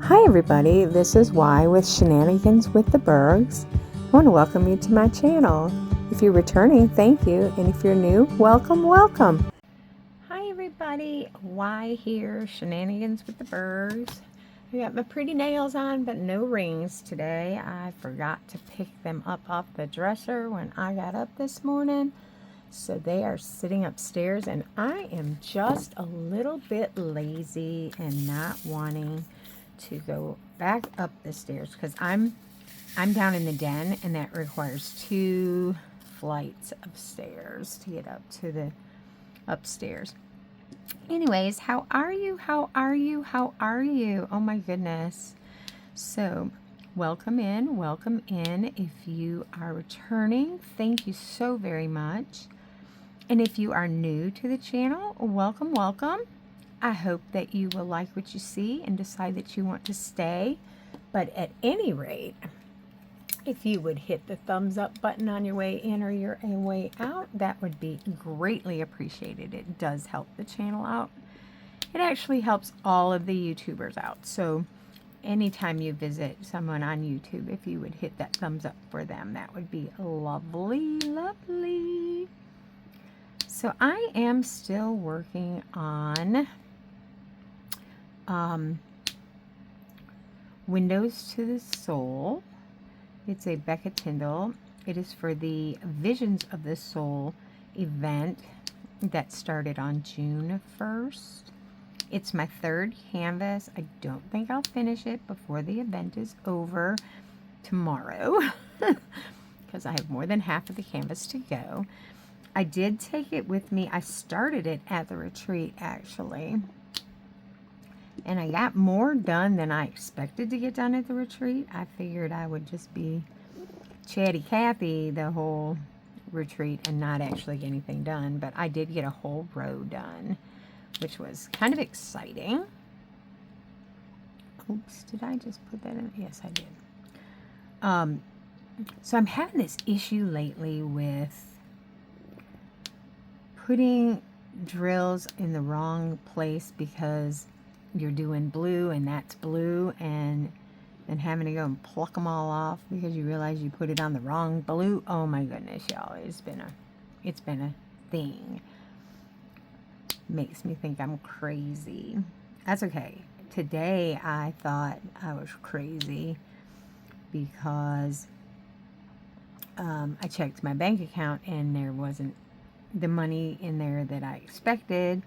Hi everybody, this is Y with Shenanigans with the Burgs. I want to welcome you to my channel. If you're returning, thank you, and if you're new, welcome, welcome. Hi everybody, Y here, Shenanigans with the Burgs. I got my pretty nails on, but no rings today. I forgot to pick them up off the dresser when I got up this morning. So they are sitting upstairs, and I am just a little bit lazy and not wanting to go back up the stairs because I'm down in the den, and that requires 2 flights of stairs to get up to the upstairs. Anyways, how are you? How are you? How are you? Oh my goodness. So, welcome in, welcome in. If you are returning, thank you so very much. And if you are new to the channel, welcome, welcome. I hope that you will like what you see and decide that you want to stay. But at any rate, if you would hit the thumbs up button on your way in or your way out, that would be greatly appreciated. It does help the channel out. It actually helps all of the YouTubers out. So anytime you visit someone on YouTube, if you would hit that thumbs up for them, that would be lovely, lovely. So I am still working on Windows to the Soul. It's a Becca Tyndall. It is for the Visions of the Soul event that started on June 1st. It's my 3rd canvas. I don't think I'll finish it before the event is over tomorrow because I have more than half of the canvas to go. I did take it with me. I started it at the retreat actually. And I got more done than I expected to get done at the retreat. I figured I would just be chatty Cathy the whole retreat and not actually get anything done. But I did get a whole row done, which was kind of exciting. Oops, did I just put that in? Yes, I did. So I'm having this issue lately with putting drills in the wrong place because you're doing blue and that's blue, and then having to go and pluck them all off because you realize you put it on the wrong blue. Oh my goodness, y'all, it's been a thing. Makes me think I'm crazy. That's okay. Today I thought I was crazy because I checked my bank account and there wasn't the money in there that I expected.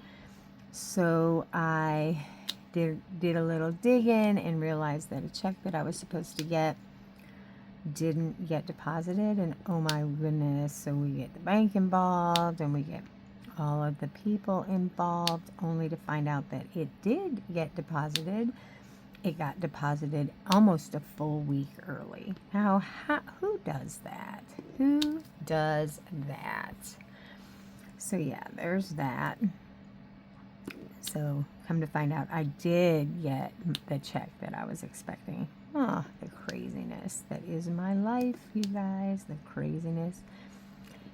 So I did a little digging and realized that a check that I was supposed to get didn't get deposited, and oh my goodness, so we get the bank involved and we get all of the people involved, only to find out that it did get deposited. It got deposited almost a full week early. Now, who does that? Who does that? So yeah, there's that. So come to find out, I did get the check that I was expecting. Oh, the craziness that is my life, you guys. The craziness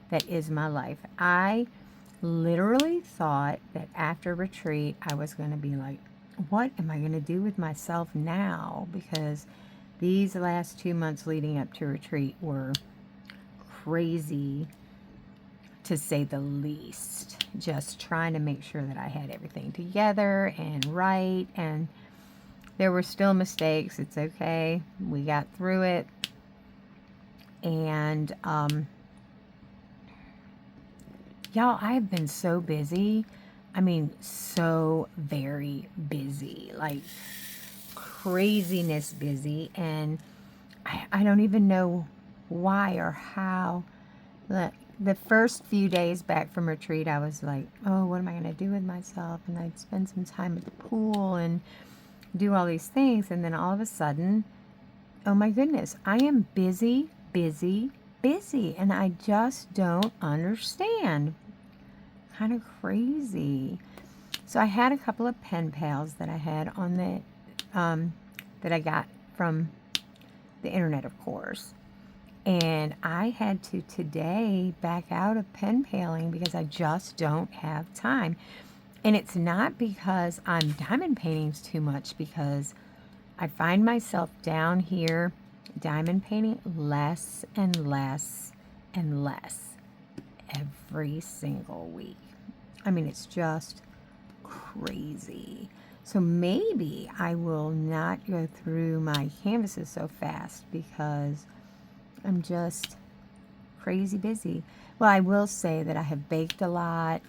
that is my life. I literally thought that after retreat, I was going to be like, what am I going to do with myself now? Because these last 2 months leading up to retreat were crazy, to say the least. Just trying to make sure that I had everything together and right, and there were still mistakes. It's okay. We got through it. And y'all, I've been so busy. I mean, so very busy, like craziness busy, and I don't even know why or how. The first few days back from retreat, I was like, oh, what am I going to do with myself? And I'd spend some time at the pool and do all these things. And then all of a sudden, oh my goodness, I am busy, busy, busy. And I just don't understand. Kind of crazy. So I had a couple of pen pals that I had on the, that I got from the internet, of course. And I had to today back out of pen paling because I just don't have time. And it's not because I'm diamond painting too much, because I find myself down here diamond painting less and less and less every single week. I mean, it's just crazy. So maybe I will not go through my canvases so fast because I'm just crazy busy. Well, I will say that I have baked a lot.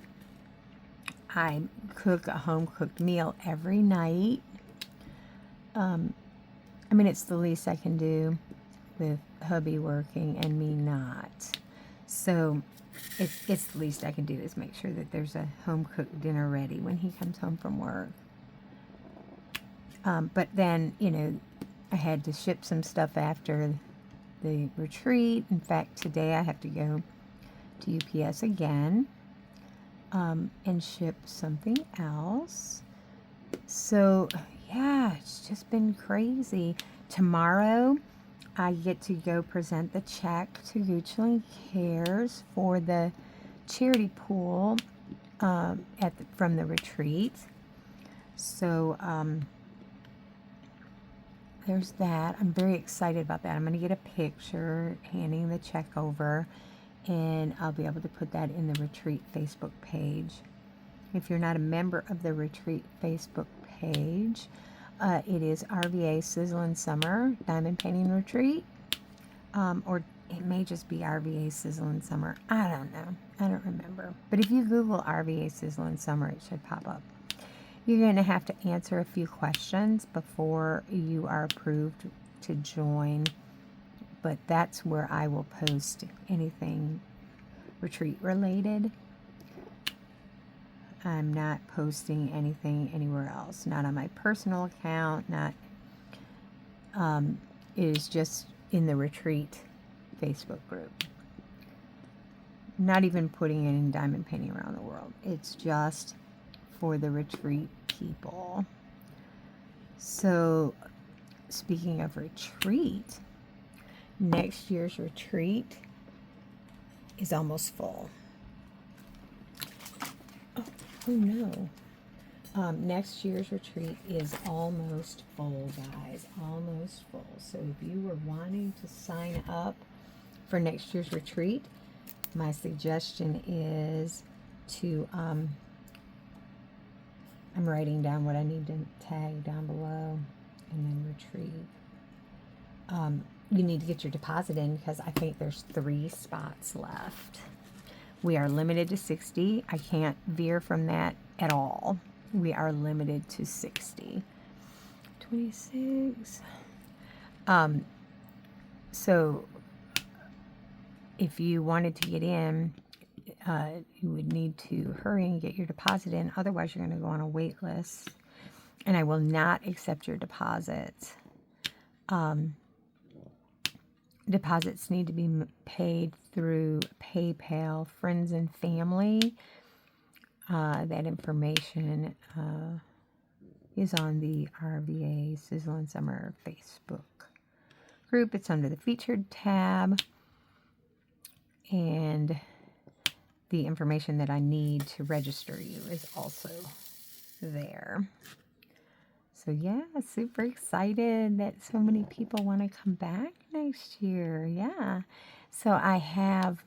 I cook a home-cooked meal every night. I mean, it's the least I can do with hubby working and me not. So it's the least I can do is make sure that there's a home-cooked dinner ready when he comes home from work. But then, you know, I had to ship some stuff after the retreat. In fact, today I have to go to UPS again and ship something else. So, yeah, it's just been crazy. Tomorrow, I get to go present the check to Goochland Cares for the charity pool from the retreat. So, there's that. I'm very excited about that. I'm going to get a picture handing the check over, and I'll be able to put that in the retreat Facebook page. If you're not a member of the retreat Facebook page, it is RVA Sizzle and Summer Diamond Painting Retreat, or it may just be RVA Sizzle and Summer. I don't know. I don't remember. But if you Google RVA Sizzle and Summer, it should pop up. You're going to have to answer a few questions before you are approved to join, but that's where I will post anything retreat related. I'm not posting anything anywhere else, not on my personal account, not, it is just in the retreat Facebook group. Not even putting it in Diamond Painting Around the World. It's just for the retreat people. So, speaking of retreat, next year's retreat is almost full. Oh no. Next year's retreat is almost full, guys. Almost full. So if you were wanting to sign up for next year's retreat, my suggestion is to, I'm writing down what I need to tag down below, and then retreat. You need to get your deposit in because I think there's 3 spots left. We are limited to 60. I can't veer from that at all. We are limited to 60. 26. So if you wanted to get in, you would need to hurry and get your deposit in. Otherwise, you're going to go on a wait list, and I will not accept your deposit. Deposits need to be paid through PayPal, friends and family. That information is on the RVA Sizzle and Summer Facebook group. It's under the featured tab, and the information that I need to register you is also there. So yeah, super excited that so many people want to come back next year. Yeah. So I have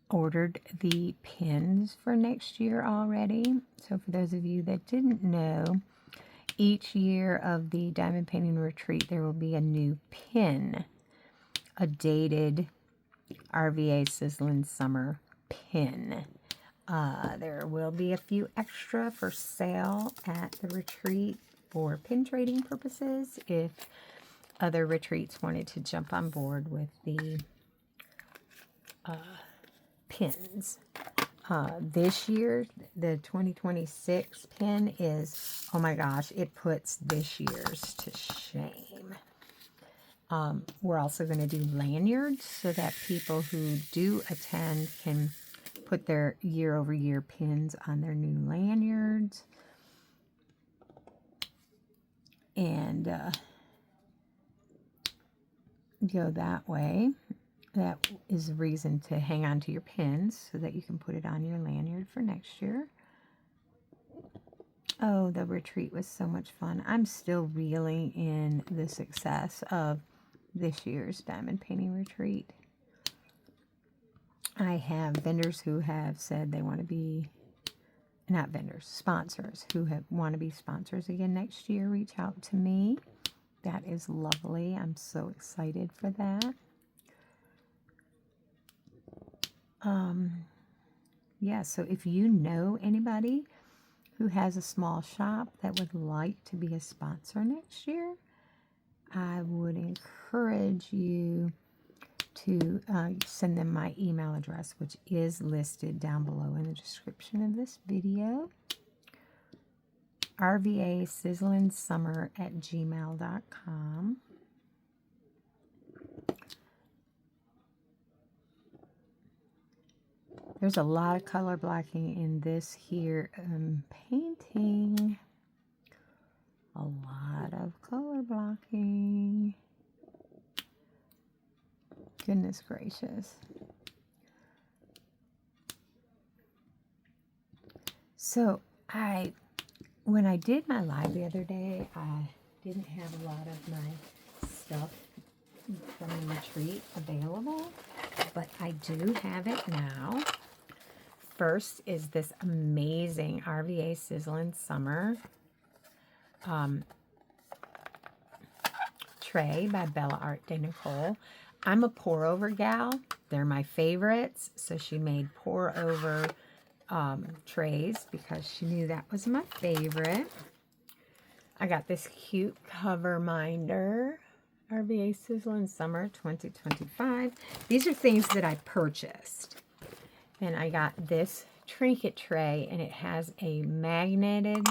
ordered the pins for next year already. So for those of you that didn't know, each year of the Diamond Painting Retreat, there will be a new pin, a dated RVA Sizzling Summer pin. There will be a few extra for sale at the retreat for pin trading purposes if other retreats wanted to jump on board with the pins. This year, the 2026 pin is, oh my gosh, it puts this year's to shame. We're also going to do lanyards so that people who do attend can put their year-over-year pins on their new lanyards. And go that way. That is a reason to hang on to your pins so that you can put it on your lanyard for next year. Oh, the retreat was so much fun. I'm still reeling in the success of this year's diamond painting retreat. I have vendors who have said they want to be, not vendors, sponsors who want to be sponsors again next year. Reach out to me. That is lovely. I'm so excited for that. Yeah, so if you know anybody who has a small shop that would like to be a sponsor next year, I would encourage you to send them my email address, which is listed down below in the description of this video. rvasizzlingsummer@gmail.com. There's a lot of color blocking in this here painting. A lot of color blocking. Goodness gracious. So when I did my live the other day, I didn't have a lot of my stuff from the retreat available, but I do have it now. First is this amazing RVA Sizzling Summer tray by Bella Art de Nicole. I'm a pour-over gal. They're my favorites, so she made pour-over trays because she knew that was my favorite. I got this cute cover minder, RVA Sizzling Summer 2025. These are things that I purchased. And I got this trinket tray, and it has a magneted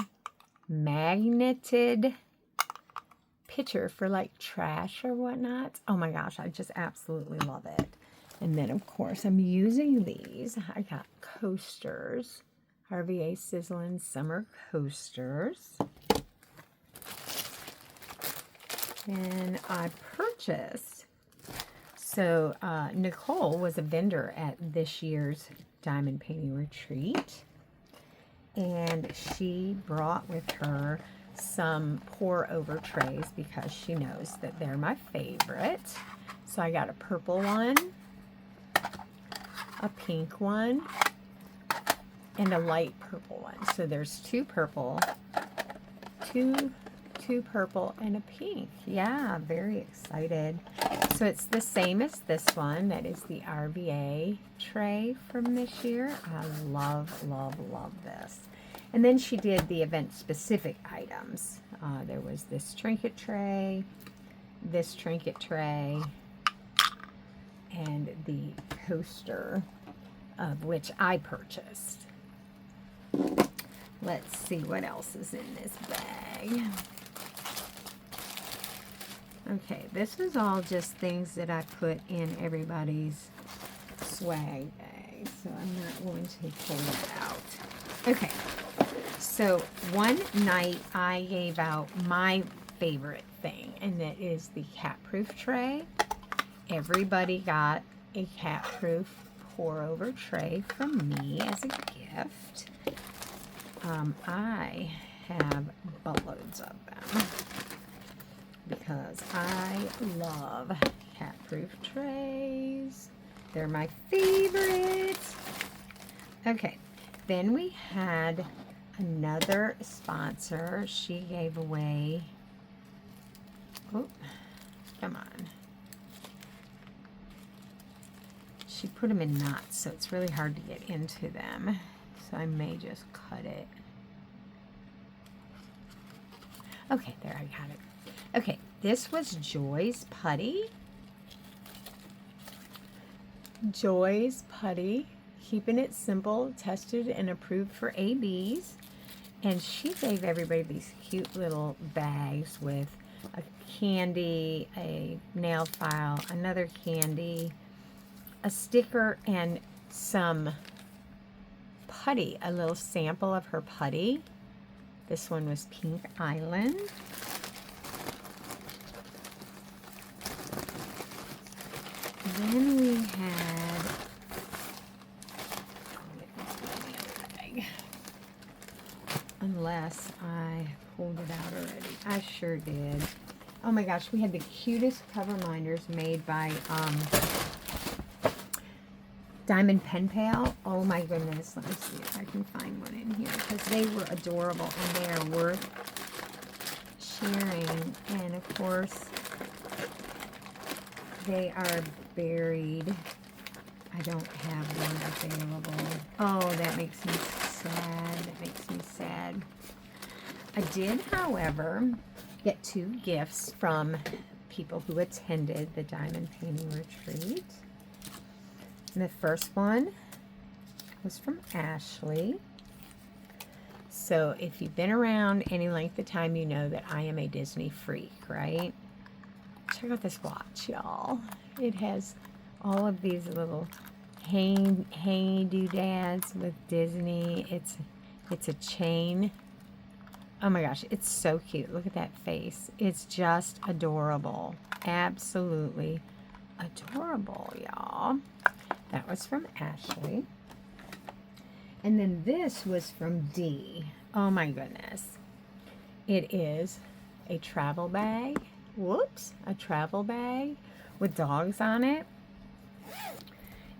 pitcher for like trash or whatnot. Oh my gosh, I just absolutely love it. And then of course I'm using these. I got coasters, RVA Sizzling Summer coasters. And I purchased, so Nicole was a vendor at this year's diamond painting retreat, and she brought with her some pour over trays because she knows that they're my favorite. So I got a purple one, a pink one, and a light purple one. So there's two purple, two purple, and a pink. Yeah, very excited. So it's the same as this one. That is the RVA tray from this year. I love, love, love this. And then she did the event-specific items. There was this trinket tray, this trinket tray, and the coaster, of which I purchased. Let's see what else is in this bag. Okay, this is all just things that I put in everybody's swag bag, so I'm not going to pull it out. Okay, so one night I gave out my favorite thing, and that is the cat-proof tray. Everybody got a cat-proof pour-over tray from me as a gift. I have buttloads of them because I love cat-proof trays. They're my favorites. Okay, then we had another sponsor. She gave away, oh, come on. She put them in knots, so it's really hard to get into them. So I may just cut it. Okay, there, I got it. Okay, this was Joy's Putty. Joy's Putty, keeping it simple, tested and approved for ABs. And she gave everybody these cute little bags with a candy, a nail file, another candy, a sticker, and some putty, a little sample of her putty. This one was Pink Island. Then we had, unless I pulled it out already. I sure did. Oh my gosh, we had the cutest cover minders made by Diamond Pen Pal. Oh my goodness, let me see if I can find one in here, because they were adorable and they are worth sharing. And of course, they are buried. I don't have one available. Oh, that makes me sad. That makes me sad. I did, however, get 2 gifts from people who attended the diamond painting retreat. And the first one was from Ashley. So if you've been around any length of time, you know that I am a Disney freak, right? Check out this watch, y'all. It has all of these little hey doodads with Disney. It's a chain. Oh my gosh, it's so cute. Look at that face. It's just adorable. Absolutely adorable, y'all. That was from Ashley. And then this was from Dee. Oh my goodness. It is a travel bag. Whoops. A travel bag with dogs on it.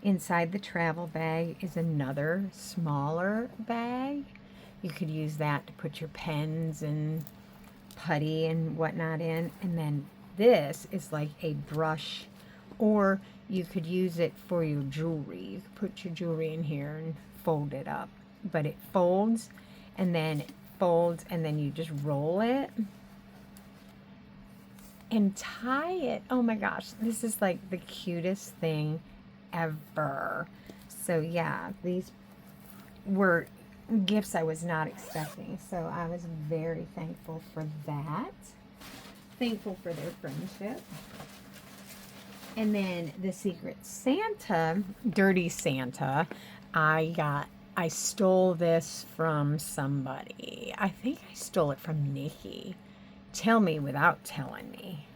Inside the travel bag is another smaller bag. You could use that to put your pens and putty and whatnot in. And then this is like a brush, or you could use it for your jewelry. You could put your jewelry in here and fold it up. But it folds, and then it folds, and then you just roll it and tie it. Oh my gosh, this is like the cutest thing ever. So yeah, these were gifts I was not expecting. So I was very thankful for that. Thankful for their friendship. And then the Secret Santa, Dirty Santa, I stole this from somebody. I think I stole it from Nikki. Tell me without telling me.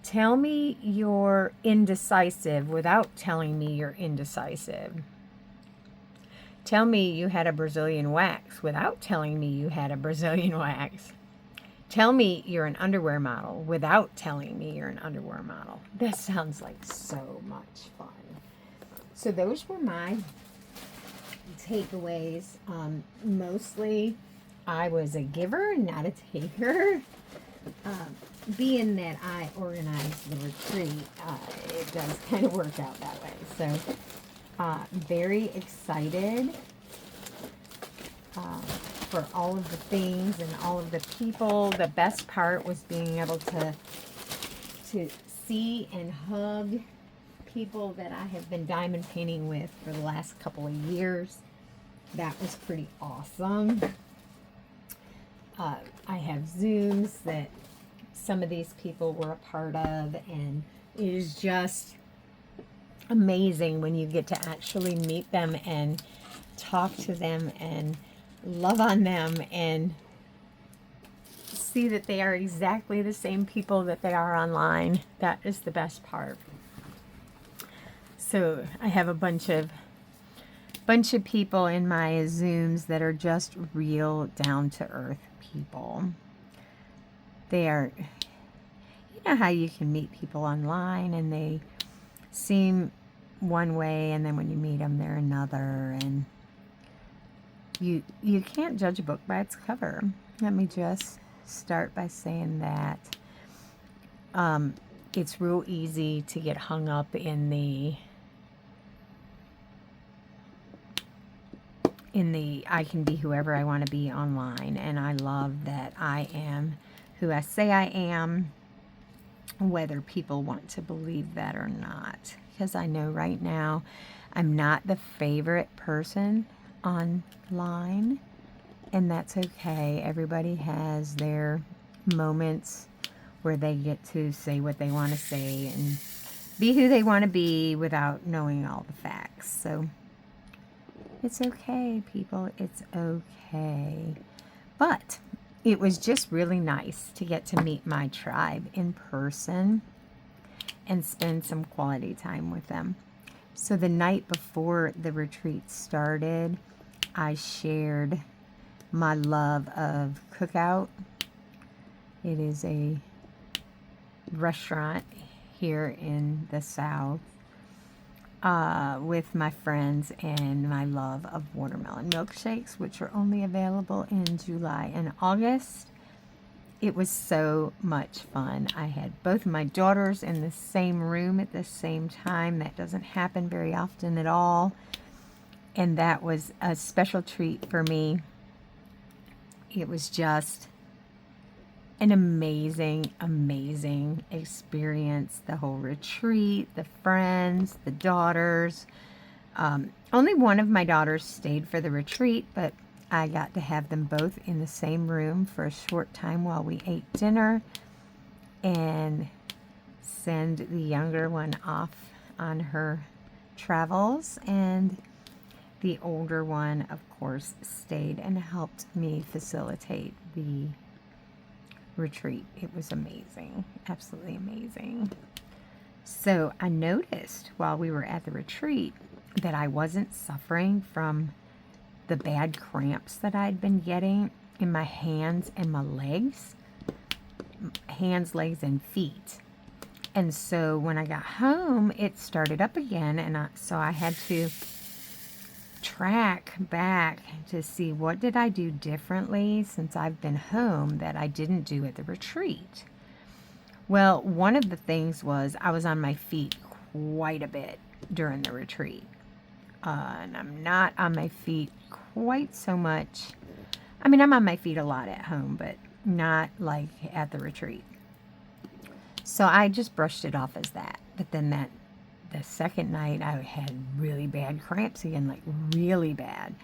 Tell me you're indecisive without telling me you're indecisive. Tell me you had a Brazilian wax without telling me you had a Brazilian wax. Tell me you're an underwear model without telling me you're an underwear model. That sounds like so much fun. So those were my takeaways. Mostly I was a giver, not a taker. Being that I organized the retreat, it does kind of work out that way. So very excited for all of the things and all of the people. The best part was being able to see and hug people that I have been diamond painting with for the last couple of years. That was pretty awesome. I have Zooms that some of these people were a part of, and it is just amazing when you get to actually meet them and talk to them and love on them and see that they are exactly the same people that they are online. That is the best part. So I have a bunch of people in my Zooms that are just real down to earth people. They are, you know how you can meet people online and they seem one way, and then when you meet them they're another, and you can't judge a book by its cover. Let me just start by saying that it's real easy to get hung up in the I can be whoever I want to be online, and I love that I am who I say I am, whether people want to believe that or not, because I know right now I'm not the favorite person online, and that's okay. Everybody has their moments where they get to say what they want to say and be who they want to be without knowing all the facts. So it's okay, people. It's okay. But it was just really nice to get to meet my tribe in person and spend some quality time with them. So the night before the retreat started, I shared my love of Cookout. It is a restaurant here in the South with my friends, and my love of watermelon milkshakes, which are only available in July and August. It was so much fun. I had both of my daughters in the same room at the same time. That doesn't happen very often at all. And that was a special treat for me. It was just an amazing, amazing experience. The whole retreat, the friends, the daughters. Only one of my daughters stayed for the retreat, but I got to have them both in the same room for a short time while we ate dinner, and send the younger one off on her travels, and the older one, of course, stayed and helped me facilitate the retreat. It was amazing, absolutely amazing. So I noticed while we were at the retreat that I wasn't suffering from the bad cramps that I'd been getting in my hands and my legs, legs, and feet. And so when I got home, it started up again, and so I had to track back to see what did I do differently since I've been home that I didn't do at the retreat. Well, one of the things was I was on my feet quite a bit during the retreat. And I'm not on my feet quite so much. I mean, I'm on my feet a lot at home, but not like at the retreat. So I just brushed it off as that. But then the second night, I had really bad cramps again, like really bad.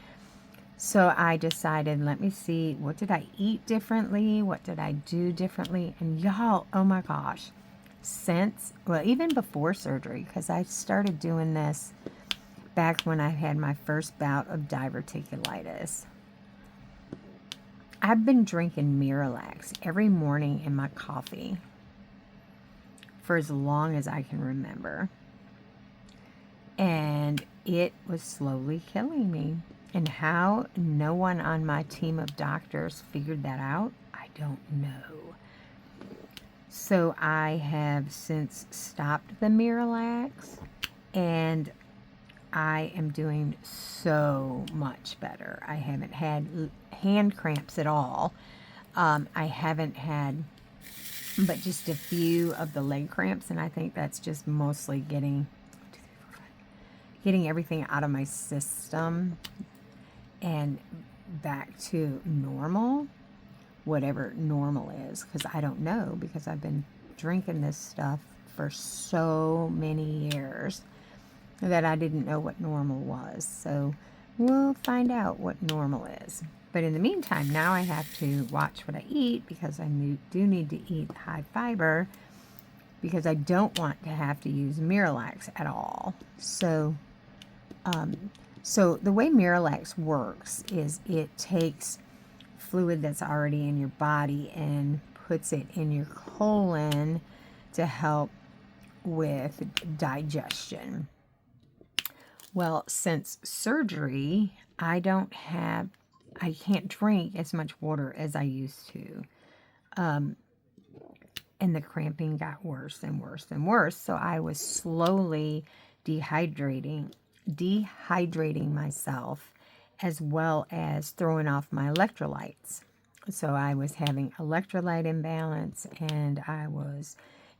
So I decided, let me see, what did I eat differently? What did I do differently? And y'all, oh my gosh, even before surgery, because I started doing this back when I had my first bout of diverticulitis. I've been drinking Miralax every morning in my coffee for as long as I can remember. And it was slowly killing me. And how no one on my team of doctors figured that out, I don't know. So I have since stopped the Miralax, and I am doing so much better. I haven't had hand cramps at all. I haven't had but just a few of the leg cramps, and I think that's just mostly getting everything out of my system and back to normal, whatever normal is, because I don't know, because I've been drinking this stuff for so many years that I didn't know what normal was. So we'll find out what normal is. But in the meantime, now I have to watch what I eat, because I do need to eat high fiber, because I don't want to have to use Miralax at all. So the way Miralax works is it takes fluid that's already in your body and puts it in your colon to help with digestion. Well, since surgery, I can't drink as much water as I used to. And the cramping got worse and worse and worse. So I was slowly dehydrating myself, as well as throwing off my electrolytes. So I was having electrolyte imbalance, and I was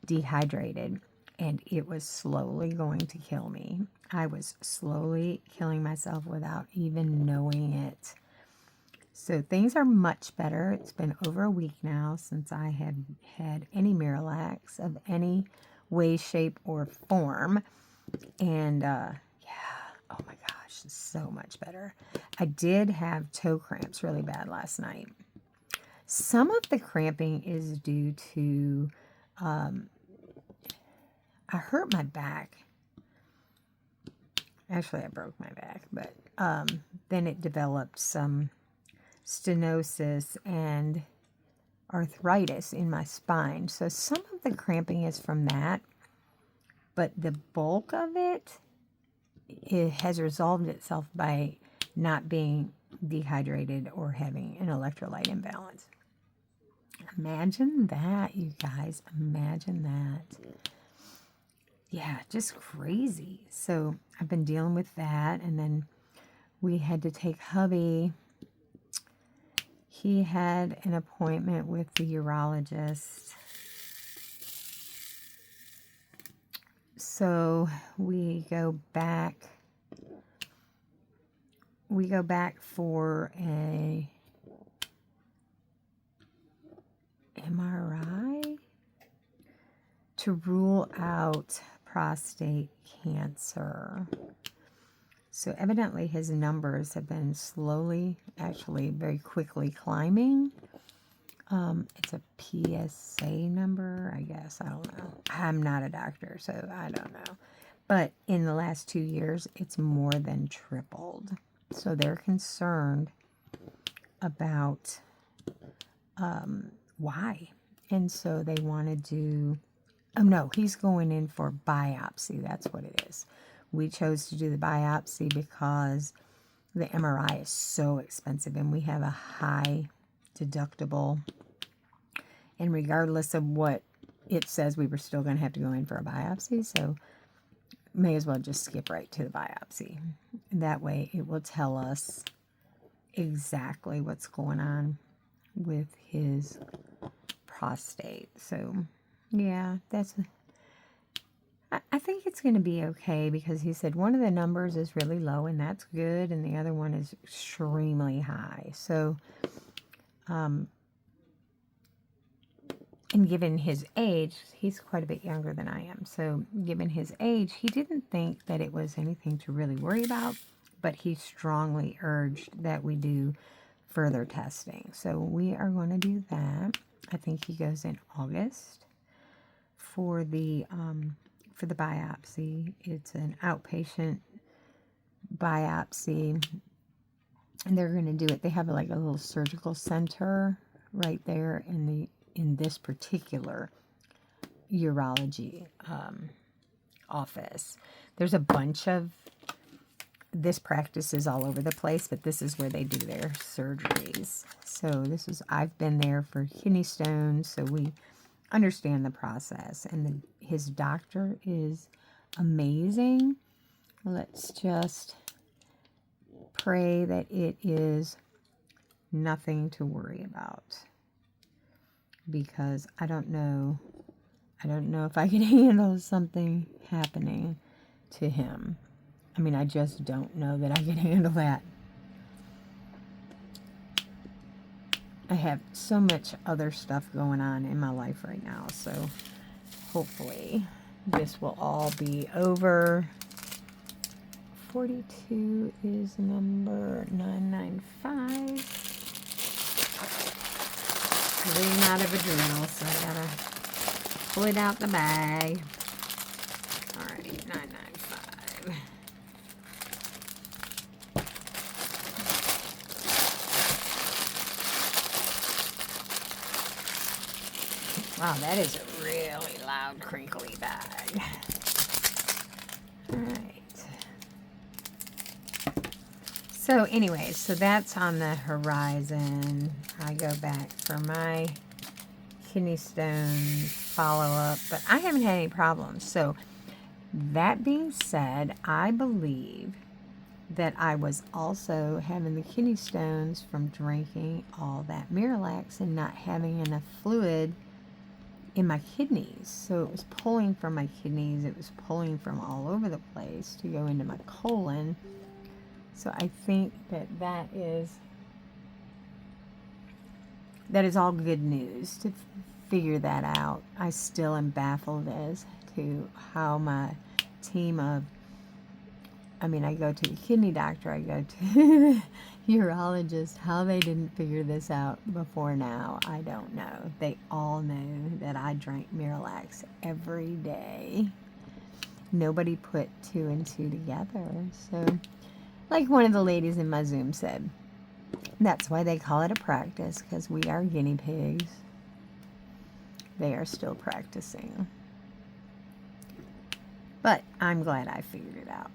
dehydrated, and it was slowly going to kill me. I was slowly killing myself without even knowing it. So things are much better. It's been over a week now since I have had any Miralax of any way, shape, or form. And oh my gosh, it's so much better. I did have toe cramps really bad last night. Some of the cramping is due to, I hurt my back. Actually, I broke my back, but then it developed some stenosis and arthritis in my spine. So some of the cramping is from that, but the bulk of it has resolved itself by not being dehydrated or having an electrolyte imbalance. Imagine that, you guys. Imagine that. Yeah, just crazy. So I've been dealing with that, and then we had to take hubby. He had an appointment with the urologist. So we go back for a MRI to rule out prostate cancer. So evidently his numbers have been slowly, actually very quickly climbing. It's a PSA number, I guess. I don't know. I'm not a doctor, so I don't know. But in the last 2 years, it's more than tripled. So they're concerned about why. And so they want to do, oh no, he's going in for biopsy. That's what it is. We chose to do the biopsy because the MRI is so expensive and we have a high deductible. And regardless of what it says, we were still going to have to go in for a biopsy. So may as well just skip right to the biopsy. That way it will tell us exactly what's going on with his prostate. So yeah, I think it's going to be okay, because he said one of the numbers is really low and that's good, and the other one is extremely high. So and given his age, he's quite a bit younger than I am. So given his age, he didn't think that it was anything to really worry about, but he strongly urged that we do further testing. So we are going to do that. I think he goes in August for the biopsy. It's an outpatient biopsy, and they're going to do it. They have like a little surgical center right there in this particular urology office. There's a bunch of this practices all over the place, but this is where they do their surgeries. So I've been there for kidney stones, so we understand the process. And his doctor is amazing. Let's just pray that it is nothing to worry about, because I don't know if I can handle something happening to him. I mean, I just don't know that I can handle that. I have so much other stuff going on in my life right now, so hopefully this will all be over. 42 is number 995. Reading out of a journal, so I gotta pull it out the bag. Alright, 995. Wow, that is a really loud, crinkly bag. Alright. So anyways, so that's on the horizon. I go back for my kidney stone follow-up, but I haven't had any problems. So that being said, I believe that I was also having the kidney stones from drinking all that Miralax and not having enough fluid in my kidneys. So it was pulling from my kidneys. It was pulling from all over the place to go into my colon. So I think that is all good news to figure that out. I still am baffled as to how my team of, I go to the kidney doctor, I go to the urologist, how they didn't figure this out before now, I don't know. They all know that I drank Miralax every day. Nobody put 2 and 2 together. So, like one of the ladies in my Zoom said, that's why they call it a practice, because we are guinea pigs. They are still practicing. But I'm glad I figured it out,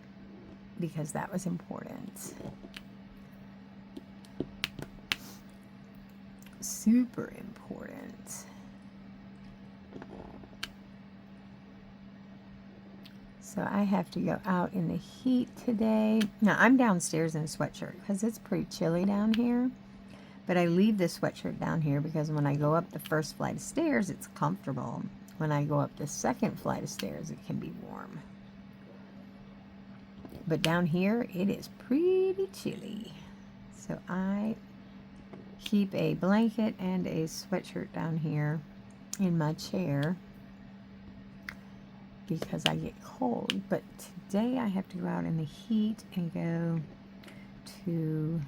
because that was important. super important. So I have to go out in the heat today. Now I'm downstairs in a sweatshirt because it's pretty chilly down here. But I leave this sweatshirt down here because when I go up the first flight of stairs, it's comfortable. When I go up the second flight of stairs, it can be warm. But down here, it is pretty chilly. So I keep a blanket and a sweatshirt down here in my chair because I get cold. But today I have to go out in the heat and go to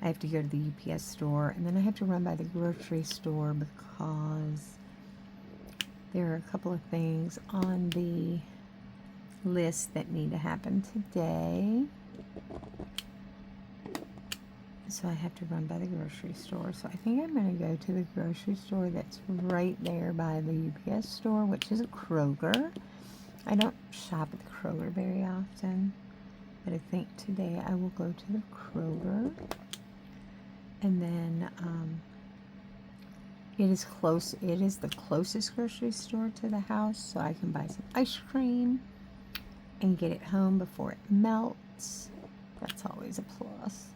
I have to go to the UPS store, and then I have to run by the grocery store because there are a couple of things on the list that need to happen today. So I have to run by the grocery store. So I think I'm going to go to the grocery store that's right there by the UPS store, which is a Kroger. I don't shop at the Kroger very often, but I think today I will go to the Kroger. And then it is close. It is the closest grocery store to the house, so I can buy some ice cream and get it home before it melts. That's always a plus.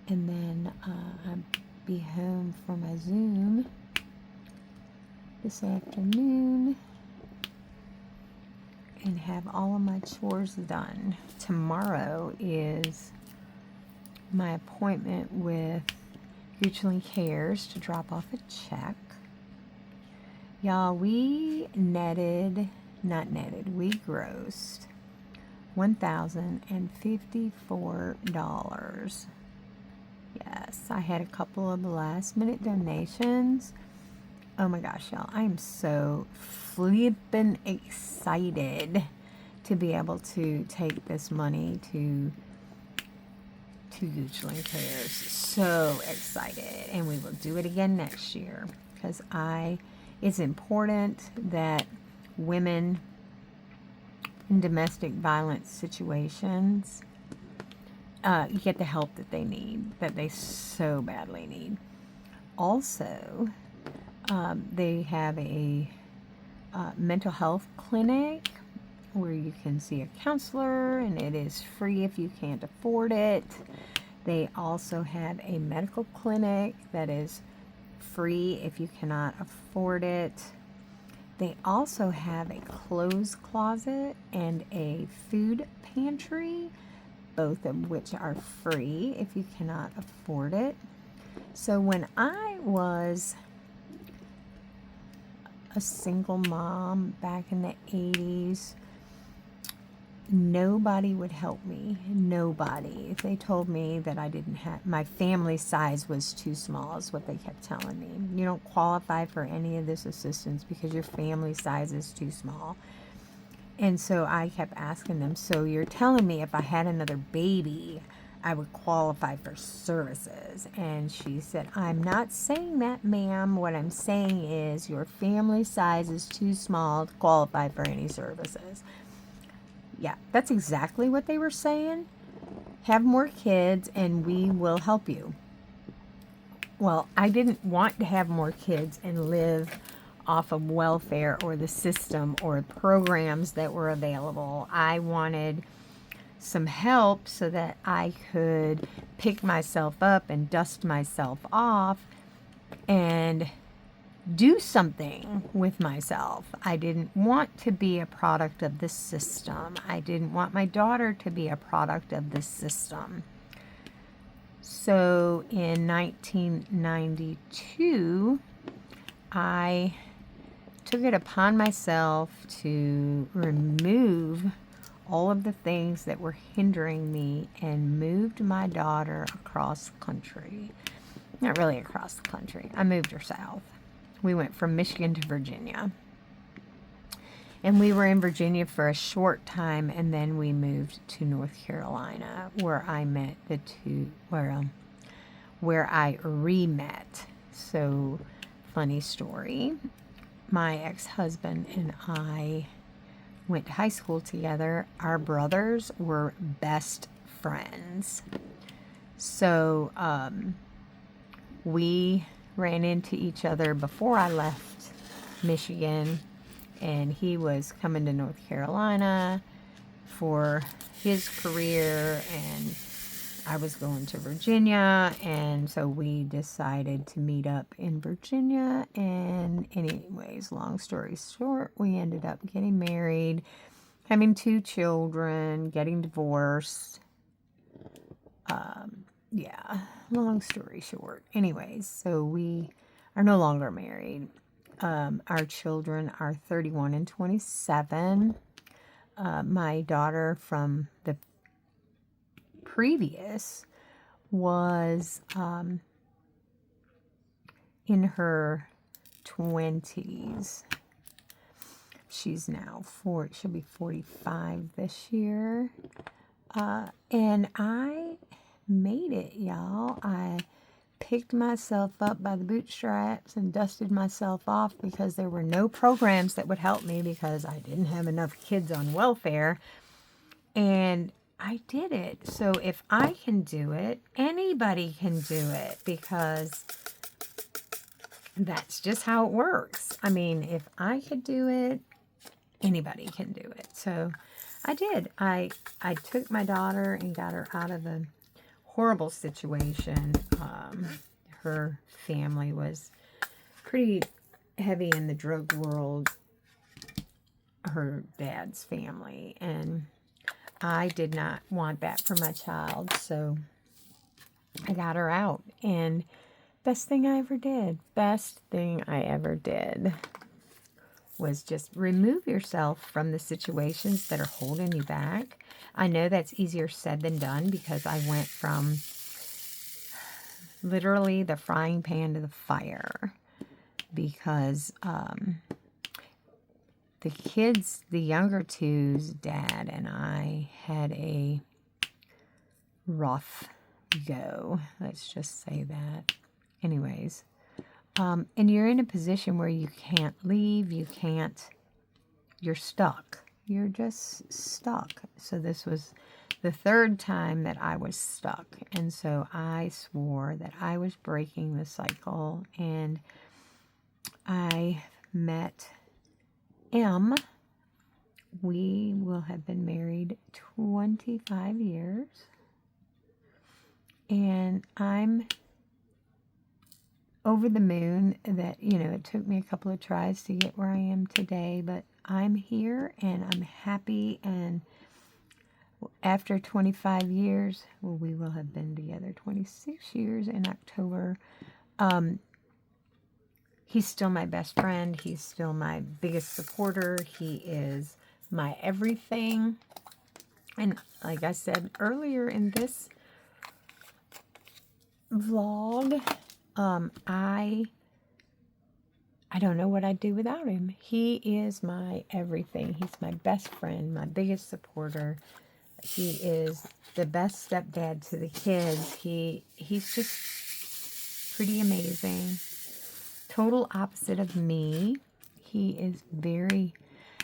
And then I'll be home for my Zoom this afternoon and have all of my chores done. Tomorrow is my appointment with Goochland Cares to drop off a check. Y'all, we grossed $1,054. Yes, I had a couple of last minute donations. Oh my gosh, y'all, I am so flippin' excited to be able to take this money to Goochland Cares. So excited, and we will do it again next year because it's important that women in domestic violence situations get the help that they need, that they so badly need. Also, they have a mental health clinic where you can see a counselor, and it is free if you can't afford it. They also have a medical clinic that is free if you cannot afford it. They also have a clothes closet and a food pantry, both of which are free if you cannot afford it. So when I was a single mom back in the 80s, nobody would help me. Nobody. They told me that I didn't have, my family size was too small, is what they kept telling me. You don't qualify for any of this assistance because your family size is too small. And so I kept asking them, so you're telling me if I had another baby, I would qualify for services? And she said, I'm not saying that, ma'am. What I'm saying is your family size is too small to qualify for any services. Yeah, that's exactly what they were saying. Have more kids and we will help you. Well, I didn't want to have more kids and live off of welfare or the system or programs that were available. I wanted some help so that I could pick myself up and dust myself off and do something with myself. I didn't want to be a product of the system. I didn't want my daughter to be a product of the system. So in 1992, I took it upon myself to remove all of the things that were hindering me and moved my daughter across the country. Not really across the country. I moved her south. We went from Michigan to Virginia. And we were in Virginia for a short time, and then we moved to North Carolina, where I met the two, where I re-met. So, funny story. My ex-husband and I went to high school together. Our brothers were best friends. So we ran into each other before I left Michigan, and he was coming to North Carolina for his career, and I was going to Virginia, and so we decided to meet up in Virginia. And anyways, long story short, we ended up getting married, having 2 children, getting divorced. Yeah, long story short. Anyways, so we are no longer married. Our children are 31 and 27. My daughter from the previous was in her 20s. She's now she'll be 45 this year. And I made it, y'all. I picked myself up by the bootstraps and dusted myself off because there were no programs that would help me because I didn't have enough kids on welfare. And I did it. So if I can do it, anybody can do it, because that's just how it works. I mean, if I could do it, anybody can do it. So I did. I took my daughter and got her out of a horrible situation. Her family was pretty heavy in the drug world, her dad's family, and I did not want that for my child, so I got her out. And best thing I ever did was just remove yourself from the situations that are holding you back. I know that's easier said than done, because I went from literally the frying pan to the fire, because the kids, the younger two's dad and I had a rough go. Let's just say that. Anyways, and you're in a position where you can't leave, you're stuck. You're just stuck. So this was the 3rd time that I was stuck. And so I swore that I was breaking the cycle, and I met M. We will have been married 25 years, and I'm over the moon that, it took me a couple of tries to get where I am today, but I'm here and I'm happy. And after 25 years, well, we will have been together 26 years in October. He's still my best friend. He's still my biggest supporter. He is my everything. And like I said earlier in this vlog, I don't know what I'd do without him. He is my everything. He's my best friend, my biggest supporter. He is the best stepdad to the kids. He's just pretty amazing. Total opposite of me. He is very...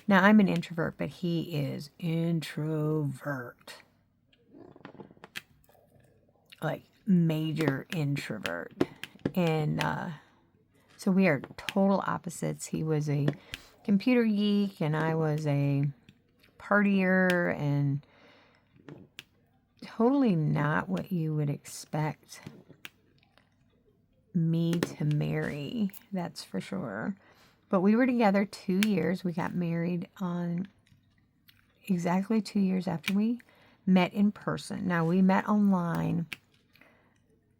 Now, I'm an introvert, but he is introvert. Like, major introvert. And so we are total opposites. He was a computer geek, and I was a partier, and totally not what you would expect me to marry, that's for sure. But we were together 2 years. We got married on exactly 2 years after we met in person. Now, we met online,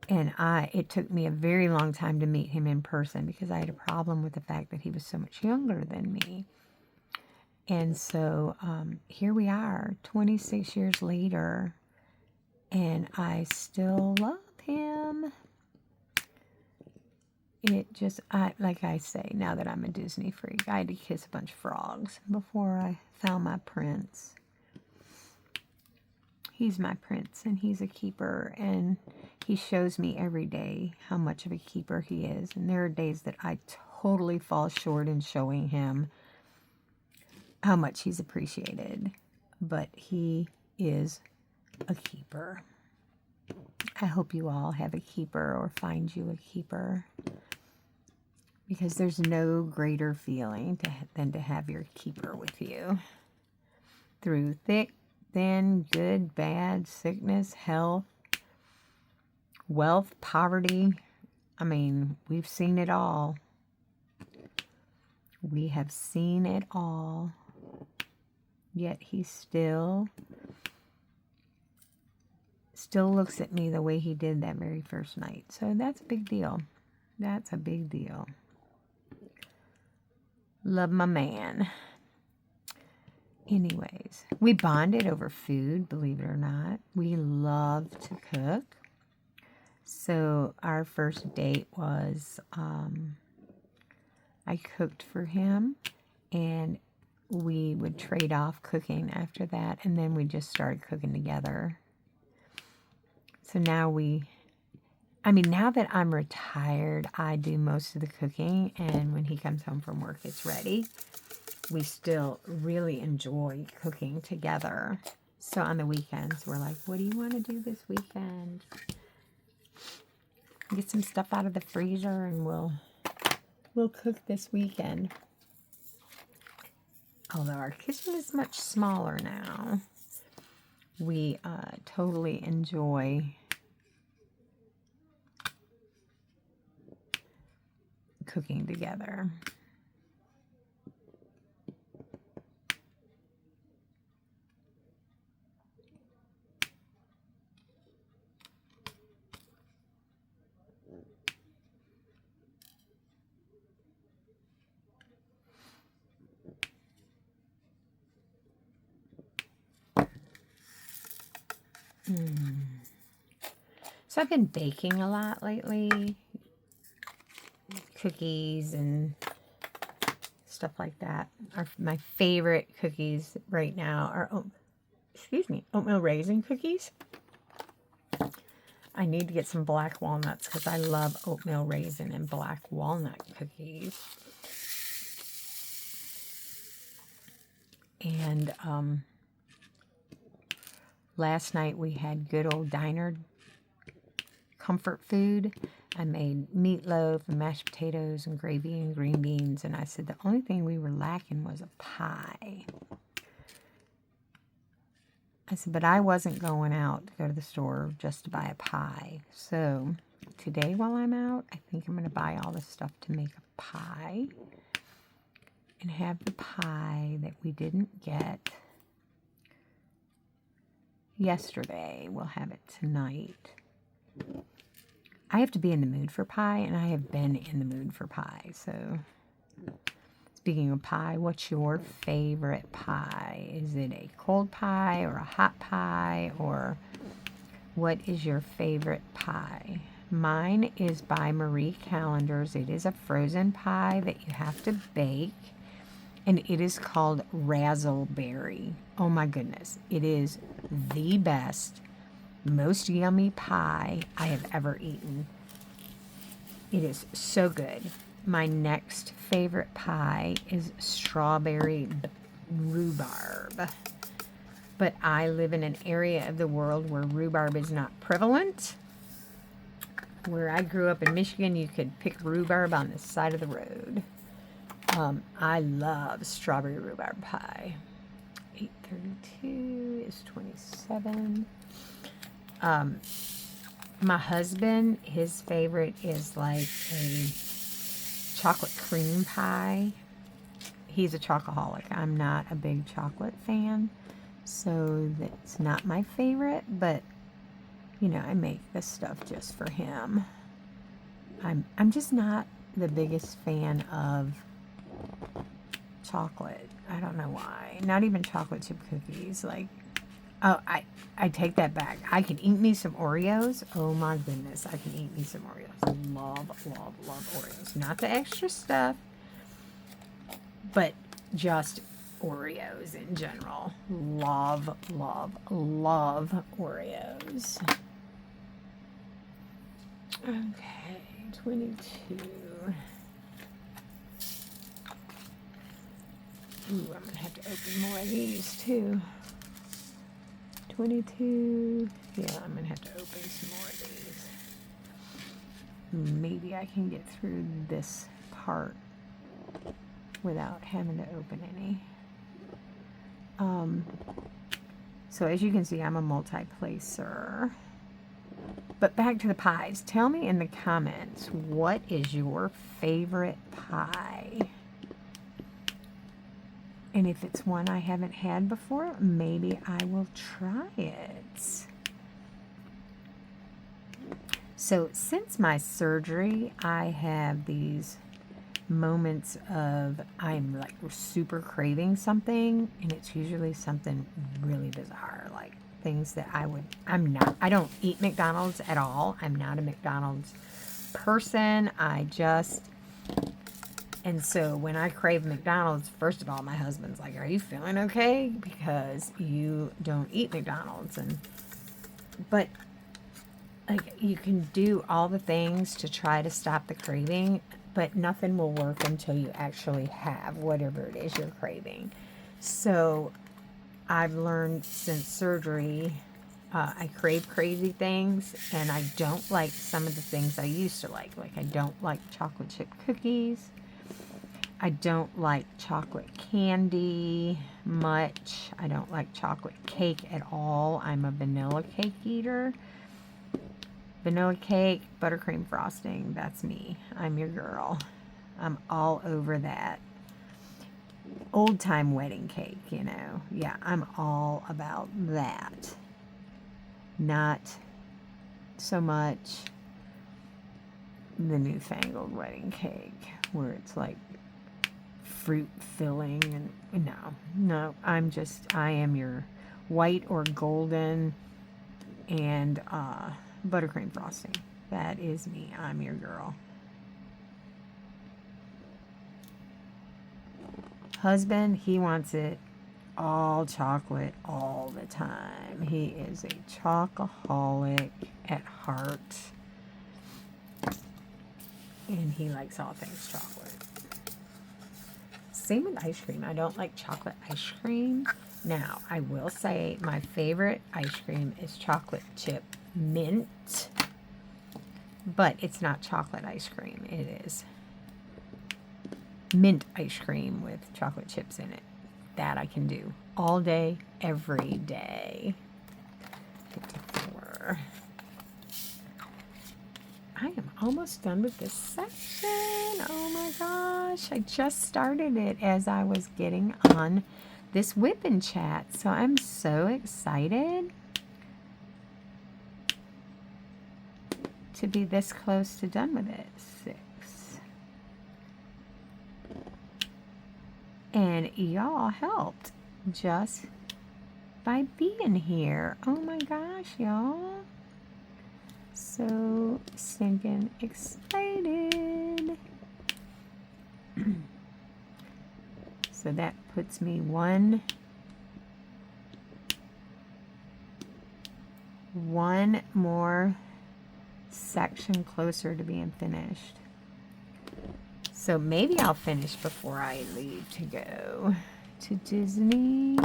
and it took me a very long time to meet him in person, because I had a problem with the fact that he was so much younger than me. And so here we are 26 years later, and I still love him. It just, like I say, now that I'm a Disney freak, I had to kiss a bunch of frogs before I found my prince. He's my prince, and he's a keeper, and he shows me every day how much of a keeper he is. And there are days that I totally fall short in showing him how much he's appreciated. But he is a keeper. I hope you all have a keeper or find you a keeper, because there's no greater feeling than to have your keeper with you through thick, thin, good, bad, sickness, health, wealth, poverty. I mean, we've seen it all. We have seen it all. Yet he still looks at me the way he did that very first night. So that's a big deal. That's a big deal. Love my man. Anyways, we bonded over food, believe it or not. We love to cook. So our first date was, I cooked for him, and we would trade off cooking after that, and then we just started cooking together. So now now that I'm retired, I do most of the cooking, and when he comes home from work, it's ready. We still really enjoy cooking together. So on the weekends, we're like, what do you want to do this weekend? Get some stuff out of the freezer, and we'll cook this weekend. Although our kitchen is much smaller now, we totally enjoy cooking together. So I've been baking a lot lately. Cookies and stuff like that. My favorite cookies right now are, oatmeal raisin cookies. I need to get some black walnuts because I love oatmeal raisin and black walnut cookies. And last night we had good old diner comfort food. I made meatloaf and mashed potatoes and gravy and green beans, and I said the only thing we were lacking was a pie. I said, but I wasn't going out to go to the store just to buy a pie. So today while I'm out, I think I'm going to buy all the stuff to make a pie and have the pie that we didn't get yesterday. We'll have it tonight. I have to be in the mood for pie, and I have been in the mood for pie. So, speaking of pie, what's your favorite pie? Is it a cold pie or a hot pie, or what is your favorite pie? Mine is by Marie Callender's. It is a frozen pie that you have to bake, and it is called razzleberry. Oh my goodness, it is the best, most yummy pie I have ever eaten. It is so good. My next favorite pie is strawberry rhubarb. But I live in an area of the world where rhubarb is not prevalent. Where I grew up in Michigan, you could pick rhubarb on the side of the road. I love strawberry rhubarb pie. 8:32 is 27. My husband, his favorite is like a chocolate cream pie. He's a chocoholic. I'm not a big chocolate fan, so that's not my favorite, but you know, I make this stuff just for him. I'm just not the biggest fan of chocolate. I don't know why. Not even chocolate chip cookies. Like, oh, I take that back. I can eat me some Oreos. Oh my goodness, I can eat me some Oreos. Love, love, love Oreos. Not the extra stuff, but just Oreos in general. Love, love, love Oreos. Okay, 22. Ooh, I'm going to have to open more of these too. 22. Yeah, I'm going to have to open some more of these. Maybe I can get through this part without having to open any. So as you can see, I'm a multi-placer. But back to the pies. Tell me in the comments, what is your favorite pie? And if it's one I haven't had before, maybe I will try it. So since my surgery, I have these moments of I'm like super craving something, and it's usually something really bizarre, like things that I don't eat McDonald's at all. I'm not a McDonald's person. And so when I crave McDonald's, first of all, my husband's like, are you feeling okay? Because you don't eat McDonald's. But like, you can do all the things to try to stop the craving, but nothing will work until you actually have whatever it is you're craving. So I've learned since surgery, I crave crazy things, and I don't like some of the things I used to like. Like, I don't like chocolate chip cookies. I don't like chocolate candy much. I don't like chocolate cake at all. I'm a vanilla cake eater. Vanilla cake, buttercream frosting, that's me. I'm your girl. I'm all over that. Old time wedding cake, you know. Yeah, I'm all about that. Not so much the newfangled wedding cake where it's like fruit filling and no, I am your white or golden and buttercream frosting. That is me. I'm your girl. Husband, he wants it all chocolate all the time. He is a chocoholic at heart. And he likes all things chocolate. Same with ice cream. I don't like chocolate ice cream. Now, I will say my favorite ice cream is chocolate chip mint. But it's not chocolate ice cream. It is mint ice cream with chocolate chips in it. That I can do all day, every day. 54. I am almost done with this section. Oh my gosh. I just started it as I was getting on this WIP and Chat. So I'm so excited to be this close to done with it. 6. And y'all helped just by being here. Oh my gosh, y'all. So stinking excited. So that puts me one more section closer to being finished. So maybe I'll finish before I leave to go to Disney.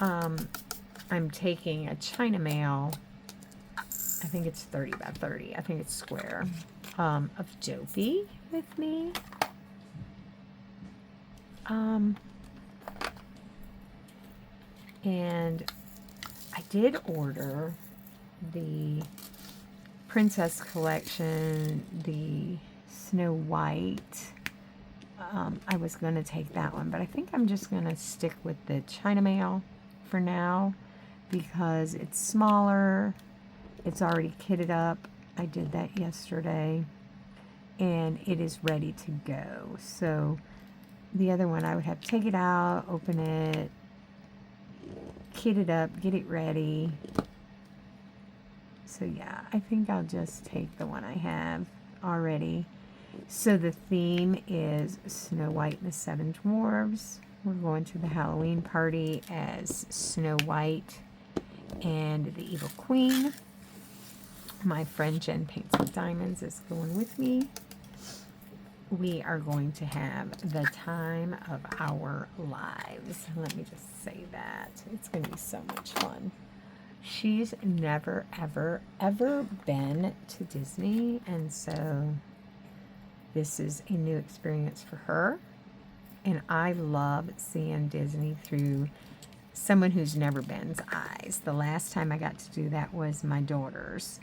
I'm taking a China mail. I think it's 30 by 30. I think it's square. Of Dopey with me. And I did order the Princess Collection, the Snow White. I was going to take that one, but I think I'm just going to stick with the China mail for now because it's smaller. It's already kitted up. I did that yesterday, and it is ready to go. So the other one, I would have to take it out, open it, kit it up, get it ready. So yeah, I think I'll just take the one I have already. So the theme is Snow White and the Seven Dwarfs. We're going to the Halloween party as Snow White and the Evil Queen. My friend Jen Paints with Diamonds is going with me. we are going to have the time of our lives. Let me just say that. It's going to be so much fun. She's never, ever, ever been to Disney, and so this is a new experience for her. And I love seeing Disney through someone who's never been's eyes. The last time I got to do that was my daughter's.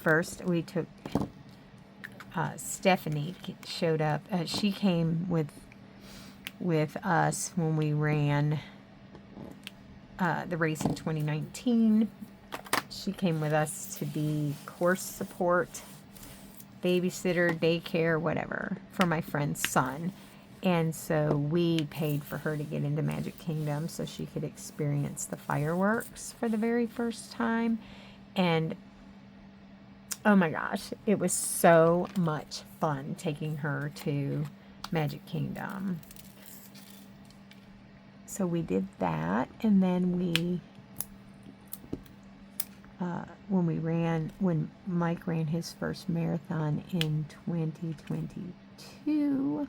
First, we took Stephanie showed up. She came with us when we ran the race in 2019. She came with us to be course support, babysitter, daycare, whatever, for my friend's son. And so we paid for her to get into Magic Kingdom so she could experience the fireworks for the very first time. And oh my gosh, it was so much fun taking her to Magic Kingdom. So we did that, and then we, when Mike ran his first marathon in 2022,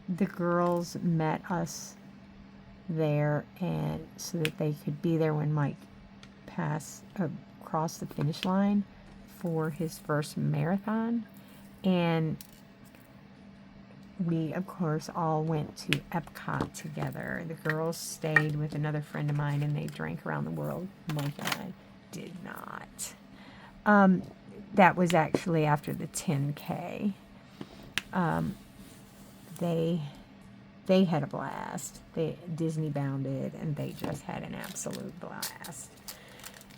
the girls met us there, and so that they could be there when Mike crossed the finish line for his first marathon. And we, of course, all went to Epcot together. The girls stayed with another friend of mine, and they drank around the world. Mike and I did not. That was actually after the 10K. They had a blast. They Disney bounded, and they just had an absolute blast.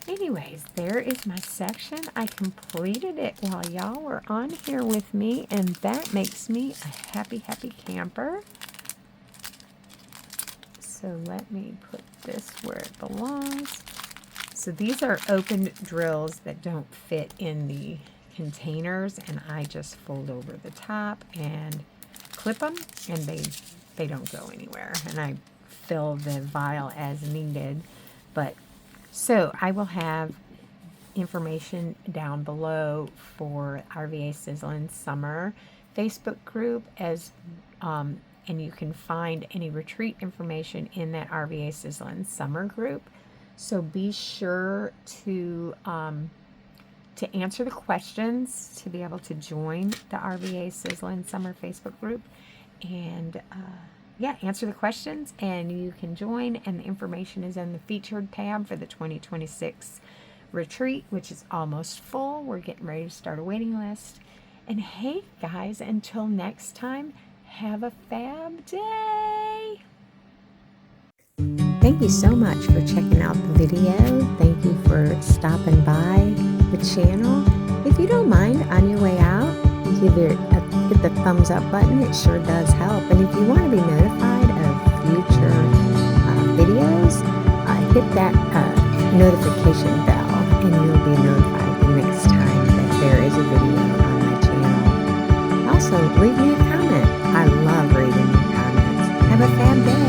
Anyways, there is my section. I completed it while y'all were on here with me, and that makes me a happy, happy camper. So let me put this where it belongs. So these are open drills that don't fit in the containers, and I just fold over the top and clip them, and they don't go anywhere. And I fill the vial as needed, but so I will have information down below for RVA Sizzlin' Summer Facebook group, and you can find any retreat information in that RVA Sizzlin' Summer group. So be sure to answer the questions to be able to join the RVA Sizzlin' Summer Facebook group, and yeah, answer the questions and you can join, and the information is in the featured tab for the 2026 retreat, which is almost full. We're getting ready to start a waiting list. And hey guys, until next time, have a fab day. Thank you so much for checking out the video. Thank you for stopping by the channel. If you don't mind, on your way out, hit the thumbs up button. It sure does help. And if you want to be notified of future videos, hit that notification bell, and you'll be notified the next time that there is a video on my channel. Also, leave me a comment. I love reading your comments. Have a fab day.